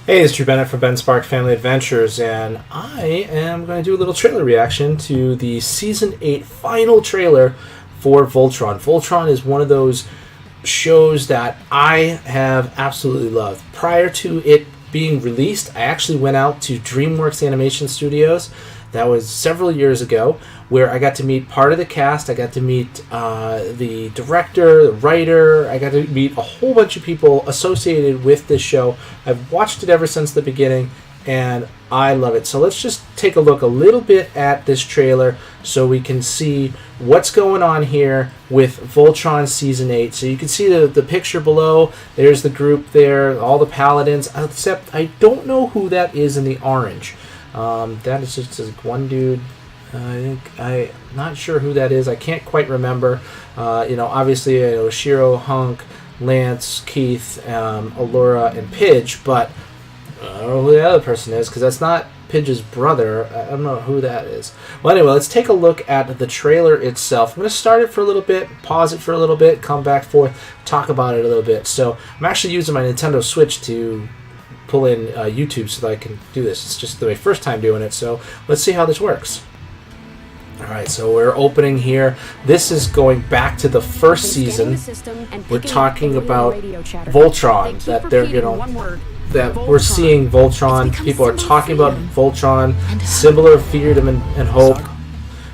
Hey, it's Drew Bennett from Ben Spark Family Adventures, and I am going to do a little trailer reaction to the Season 8 final trailer for Voltron. Voltron is one of those shows that I have absolutely loved. Prior to it being released, I actually went out to DreamWorks Animation Studios. That was several years ago, where I got to meet part of the cast. I got to meet the director, the writer. I got to meet a whole bunch of people associated with this show. I've watched it ever since the beginning, and I love it. So let's just take a look a little bit at this trailer so we can see what's going on here with Voltron Season 8. So you can see the picture below. There's the group there, all the paladins, except I don't know who that is in the orange. That is just like one dude. I'm not sure who that is. I can't quite remember. Obviously I know Shiro, Hunk, Lance, Keith, Allura, and Pidge, but I don't know who the other person is because that's not Pidge's brother. I don't know who that is. Well, anyway, let's take a look at the trailer itself. I'm going to start it for a little bit, pause it for a little bit, come back forth, talk about it a little bit. So I'm actually using my Nintendo Switch to pull in YouTube so that I can do this. It's just my first time doing it, so let's see how this works. Alright, so we're opening here. This is going back to the first season. We're talking about Voltron, that that we're seeing Voltron. People are talking about Voltron, symbol of freedom and hope.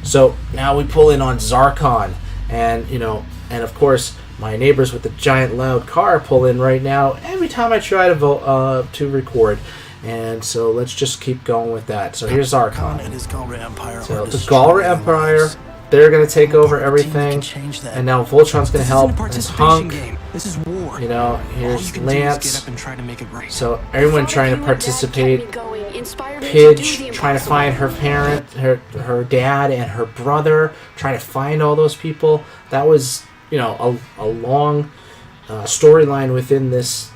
So now we pull in on Zarkon, and of course my neighbors with the giant loud car pull in right now every time I try to record. And so let's just keep going with that. So here's Zarkon. So the Galra Empire, they're going to take over everything. And now Voltron's going to help. There's Hunk. Here's Lance. So everyone trying to participate. Pidge trying to find her parent, her dad, and her brother. Trying to find all those people. That was a long storyline within this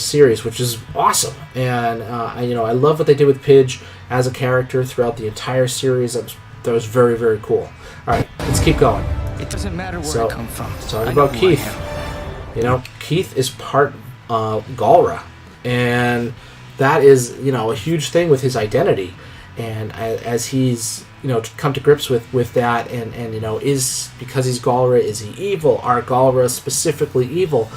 series, which is awesome. And I love what they did with Pidge as a character throughout the entire series. That was very, very cool. All right, let's keep going. It doesn't matter where I come from. Talking about Keith. Keith is part Galra, and that is a huge thing with his identity. And as he's come to grips with that, and is, because he's Galra, is he evil? Are Galra specifically evil?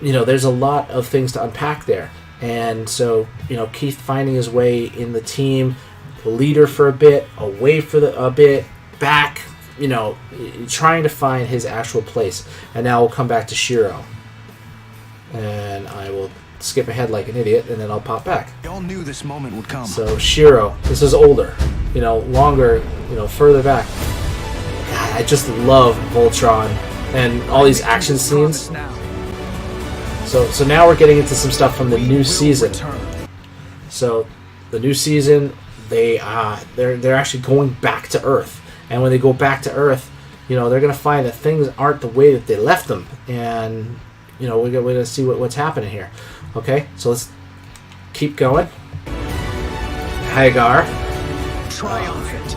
There's a lot of things to unpack there. And so Keith finding his way in the team, the leader for a bit, away for a bit, back, trying to find his actual place. And now we'll come back to Shiro, and I will skip ahead like an idiot, and then I'll pop back. Y'all knew this moment would come. So Shiro, this is older, longer, further back. God, I just love Voltron and all these action scenes. So now we're getting into some stuff from the new season. So the new season, they're actually going back to Earth, and when they go back to Earth, they're gonna find that things aren't the way that they left them, and we're gonna see what's happening here. Okay, so let's keep going. Hagar, Triumphant.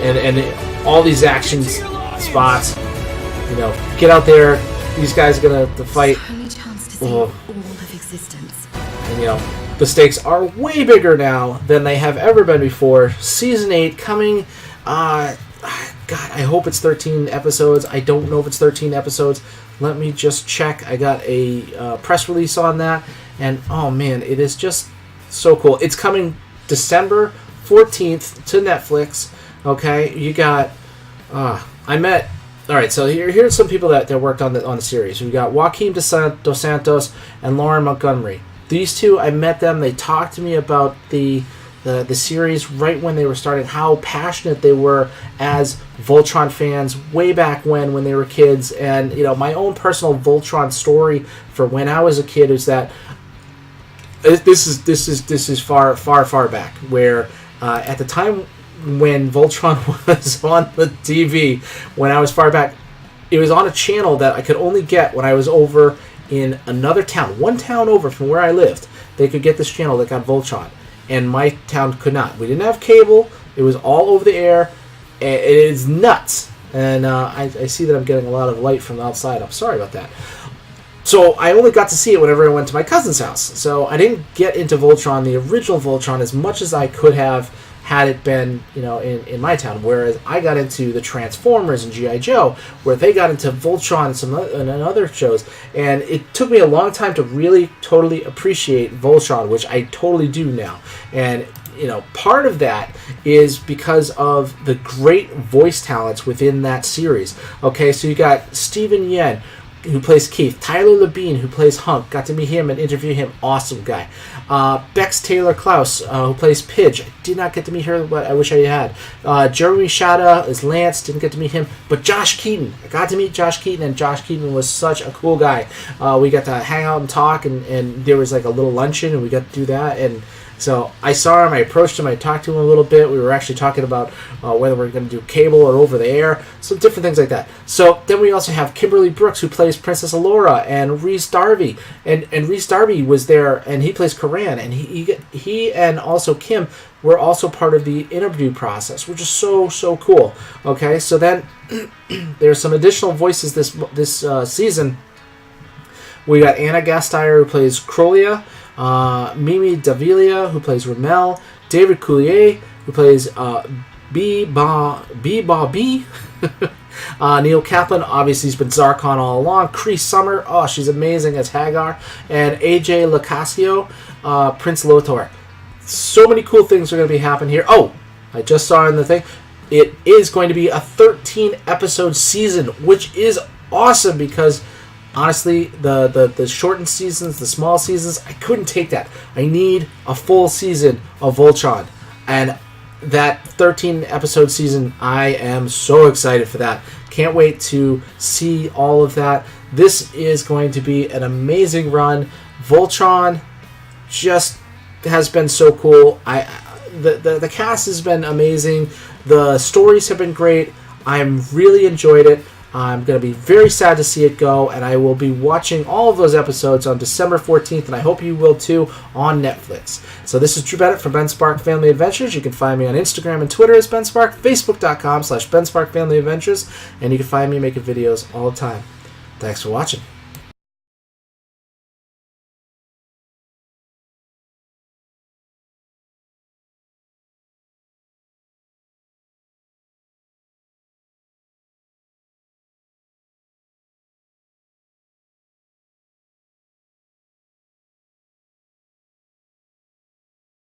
And all these action spots. Get out there. These guys are gonna fight. All of existence. And the stakes are way bigger now than they have ever been before. Season 8 coming. God, I hope it's 13 episodes. I don't know if it's 13 episodes. Let me just check. I got a press release on that, and oh man, it is just so cool. It's coming December 14th to Netflix. Okay, you got. All right, so here's some people that worked on the series. We got Joaquin Dos Santos and Lauren Montgomery. These two, I met them. They talked to me about the series right when they were starting, how passionate they were as Voltron fans way back when they were kids. And my own personal Voltron story for when I was a kid is that this is far back, where at the time when Voltron was on the TV, when I was far back, it was on a channel that I could only get when I was over in another town, one town over from where I lived. They could get this channel that got Voltron, and my town could not. We didn't have cable. It was all over the air. It is nuts. And I see that I'm getting a lot of light from the outside. I'm sorry about that. So I only got to see it whenever I went to my cousin's house. So I didn't get into Voltron, the original Voltron, as much as I could have had it been, in my town. Whereas I got into the Transformers and G.I. Joe, where they got into Voltron and other shows. And it took me a long time to really totally appreciate Voltron, which I totally do now. And part of that is because of the great voice talents within that series. Okay, so you got Steven Yeun, who plays Keith, Tyler Labine, who plays Hunk. Got to meet him and interview him. Awesome guy. Bex Taylor Klaus, who plays Pidge. I did not get to meet her, but I wish I had. Jeremy Shada is Lance. Didn't get to meet him. But Josh Keaton. I got to meet Josh Keaton, and Josh Keaton was such a cool guy. We got to hang out and talk, and there was like a little luncheon, and we got to do that. And so I saw him, I approached him, I talked to him a little bit. We were actually talking about whether we're going to do cable or over the air, some different things like that. So then we also have Kimberly Brooks, who plays Princess Allura, and Rhys Darby. And Rhys Darby was there, and he plays Karan, and he and also Kim were also part of the interview process, which is so, so cool. Okay, so then there's some additional voices this season. We got Anna Gasteyer, who plays Crolia, Mimi Davilia, who plays Ramel, David Coulier, who plays B-Ba B. Neil Kaplan, obviously he's been Zarkon all along. Cree Summer, she's amazing as Hagar. And AJ Locascio, Prince Lothar. So many cool things are going to be happening here. Oh, I just saw in the thing, it is going to be a 13-episode season, which is awesome because honestly, the shortened seasons, the small seasons, I couldn't take that. I need a full season of Voltron. And that 13-episode season, I am so excited for that. Can't wait to see all of that. This is going to be an amazing run. Voltron just has been so cool. The cast has been amazing. The stories have been great. I'm really enjoyed it. I'm going to be very sad to see it go, and I will be watching all of those episodes on December 14th, and I hope you will too, on Netflix. So this is Drew Bennett from Ben Spark Family Adventures. You can find me on Instagram and Twitter as Ben Spark, Facebook.com/Ben Spark Family Adventures, and you can find me making videos all the time. Thanks for watching.